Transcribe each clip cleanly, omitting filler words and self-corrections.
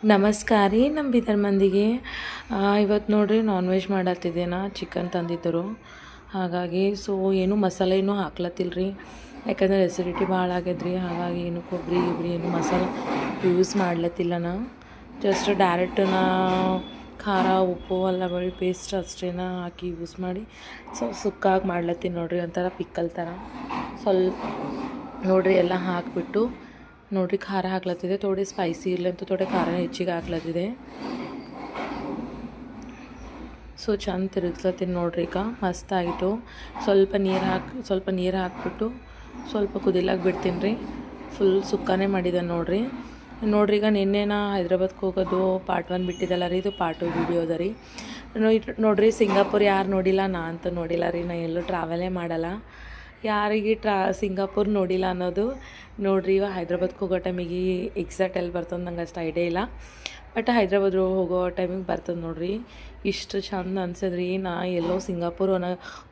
ನಮಸ್ಕಾರ ರೀ ನಮ್ಮ ಬೀದರ್ ಮಂದಿಗೆ. ಇವತ್ತು ನೋಡ್ರಿ ನಾನ್ ವೆಜ್ ಮಾಡತ್ತಿದ್ದೇನ, ಚಿಕನ್ ತಂದಿದ್ದರು. ಹಾಗಾಗಿ ಏನು ಮಸಾಲೆ ಏನೂ ಹಾಕ್ಲತ್ತಿಲ್ರಿ, ಯಾಕಂದ್ರೆ ಎಸಿಡಿಟಿ ಭಾಳ ಆಗ್ಯದ್ರಿ. ಹಾಗಾಗಿ ಏನು ಕೊಬ್ಬರಿ ಏನು ಮಸಾಲೆ ಯೂಸ್ ಮಾಡ್ಲತ್ತಿಲ್ಲ ನಾ. ಜಸ್ಟ್ ಡೈರೆಕ್ಟ್ ಖಾರ ಉಪ್ಪು ಅಲ್ಲ ಬೆಳ್ಳುಳ್ಳಿ ಪೇಸ್ಟ್ ಅಷ್ಟೇನ ಹಾಕಿ ಯೂಸ್ ಮಾಡಿ ಸುಕ್ಕಾಗಿ ಮಾಡ್ಲತ್ತೀನಿ ನೋಡ್ರಿ, ಒಂಥರ ಪಿಕ್ಕಲ್ ಥರ. ಸ್ವಲ್ಪ ನೋಡ್ರಿ ಎಲ್ಲ ಹಾಕಿಬಿಟ್ಟು ನೋಡ್ರಿ ಖಾರ ಹಾಕ್ಲತ್ತಿದೆ, ಥೋಡಿ ಸ್ಪೈಸಿ ಇರಲಿ ಅಂತ ಥೋಡೆ ಖಾರ ಹೆಚ್ಚಿಗೆ ಹಾಕ್ಲತ್ತಿದೆ. ಚಂದ ತಿರುಗಿಸ್ಲತ್ತೀನಿ ನೋಡ್ರಿ. ಈಗ ಮಸ್ತಾಯಿತು. ಸ್ವಲ್ಪ ನೀರು ಹಾಕ್ಬಿಟ್ಟು ಸ್ವಲ್ಪ ಕುದಿಲಾಕ ಬಿಡ್ತೀನಿ ರೀ. ಫುಲ್ ಸುಕ್ಕನೇ ಮಾಡಿದೆ ನೋಡ್ರಿ. ಈಗ ನಿನ್ನೆನ ಹೈದ್ರಾಬಾದ್ಗೆ ಹೋಗೋದು ಪಾರ್ಟ್ 1 ಬಿಟ್ಟಿದ್ದಲ್ಲ ರೀ, ಇದು ಪಾರ್ಟ್ 2 ವಿಡಿಯೋ ಅದ ರೀ. ನೋಡ್ರಿ ಸಿಂಗಾಪುರ್ ಯಾರು ನೋಡಿಲ್ಲ, ನಾ ಅಂತೂ ನೋಡಿಲ್ಲ ರೀ. ನಾ ಎಲ್ಲೂ ಟ್ರಾವೆಲೇ ಮಾಡಲ್ಲ. ಯಾರಿಗೆ ಸಿಂಗಾಪುರ್ ನೋಡಿಲ್ಲ ಅನ್ನೋದು ನೋಡ್ರಿ, ಇವಾಗ ಹೈದ್ರಾಬಾದ್ಗೆ ಹೋಗೋ ಟೈಮಿಗೆ ಎಕ್ಸಾಕ್ಟ್ ಎಲ್ಲಿ ಬರ್ತದೆ ನಂಗೆ ಅಷ್ಟು ಐಡಿಯಾ ಇಲ್ಲ, ಬಟ್ ಹೈದ್ರಾಬಾದ್ ಹೋಗೋ ಟೈಮಿಗೆ ಬರ್ತದೆ ನೋಡ್ರಿ. ಇಷ್ಟು ಚಂದ ಅನ್ಸದ್ರಿ. ನಾ ಎಲ್ಲೋ ಸಿಂಗಾಪುರ್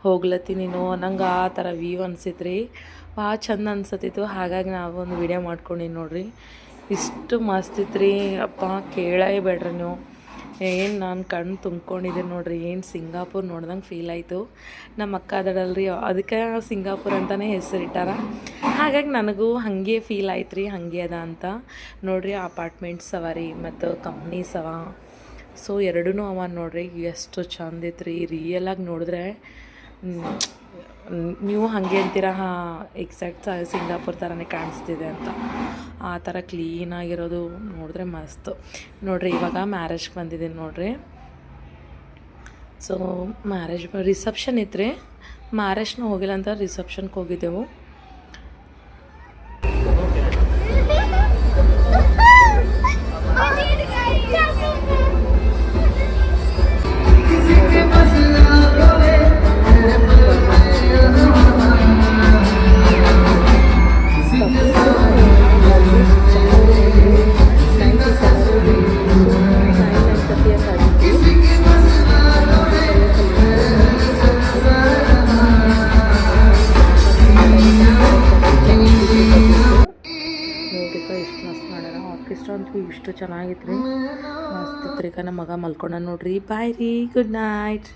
ಹೋಗ್ಲತ್ತೀನಿನೋ ನಂಗೆ ಆ ಥರ ವ್ಯೂ ಅನ್ಸಿದ್ರಿ. ಭಾಳ ಚಂದ ಅನ್ಸತ್ತಿತ್ತು. ಹಾಗಾಗಿ ನಾವು ಒಂದು ವಿಡಿಯೋ ಮಾಡ್ಕೊಂಡಿನಿ ನೋಡ್ರಿ. ಇಷ್ಟು ಮಸ್ತ್ ಇತ್ತು ರೀ. ಅಪ್ಪ ಕೇಳೇ ಬೇಡ್ರಿ ನೀವು. ಏನು ನಾನು ಕಣ್ಣು ತುಂಬ್ಕೊಂಡಿದ್ದೀನಿ ನೋಡ್ರಿ. ಏನು ಸಿಂಗಾಪುರ್ ನೋಡ್ದಂಗೆ ಫೀಲ್ ಆಯಿತು. ನಮ್ಮ ಅಕ್ಕ ಅದಳಲ್ರಿ, ಅದಕ್ಕೆ ಸಿಂಗಾಪುರ್ ಅಂತಲೇ ಹೆಸರಿಟ್ಟಾರ. ಹಾಗಾಗಿ ನನಗೂ ಹಾಗೆ ಫೀಲ್ ಆಯ್ತು ರೀ, ಹಾಗೆ ಅದ ಅಂತ ನೋಡ್ರಿ. ಅಪಾರ್ಟ್ಮೆಂಟ್ಸ್ ಅವ ರೀ ಮತ್ತು ಕಂಪ್ನೀಸ್ ಅವ. ಎರಡೂ ಅವ ನೋಡ್ರಿ. ಎಷ್ಟು ಚಂದ ಐತೆ ರೀ. ರಿಯಲಾಗಿ ನೋಡಿದ್ರೆ ನೀವು ಹಾಗೆ ಅಂತೀರ, ಎಕ್ಸಾಕ್ಟ್ ಸಿಂಗಾಪುರ್ ಥರನೇ ಕಾಣಿಸ್ತಿದೆ ಅಂತ. ಆ ಥರ ಕ್ಲೀನಾಗಿರೋದು ನೋಡಿದ್ರೆ ಮಸ್ತು ನೋಡ್ರಿ. ಇವಾಗ ಮ್ಯಾರೇಜ್ಗೆ ಬಂದಿದ್ದೀನಿ ನೋಡ್ರಿ. ಮ್ಯಾರೇಜ್ ರಿಸೆಪ್ಷನ್ ಇತ್ತು ರೀ. ಮ್ಯಾರೇಜ್ನ ಹೋಗಿಲ್ಲ ಅಂತ ರಿಸೆಪ್ಷನ್ಗೆ ಹೋಗಿದ್ದೆವು. ಆರ್ಕೆಸ್ಟ್ರಾ ಅಂತೂ ಇಷ್ಟು ಚೆನ್ನಾಗಿತ್ತು ರೀ, ಮಸ್ತ್ ಇತ್ತು ರೀ. ನಮ್ಮ ಮಗ ಮಲ್ಕೊಂಡ ನೋಡ್ರಿ. ಬಾಯ್ ರೀ, ಗುಡ್ ನೈಟ್.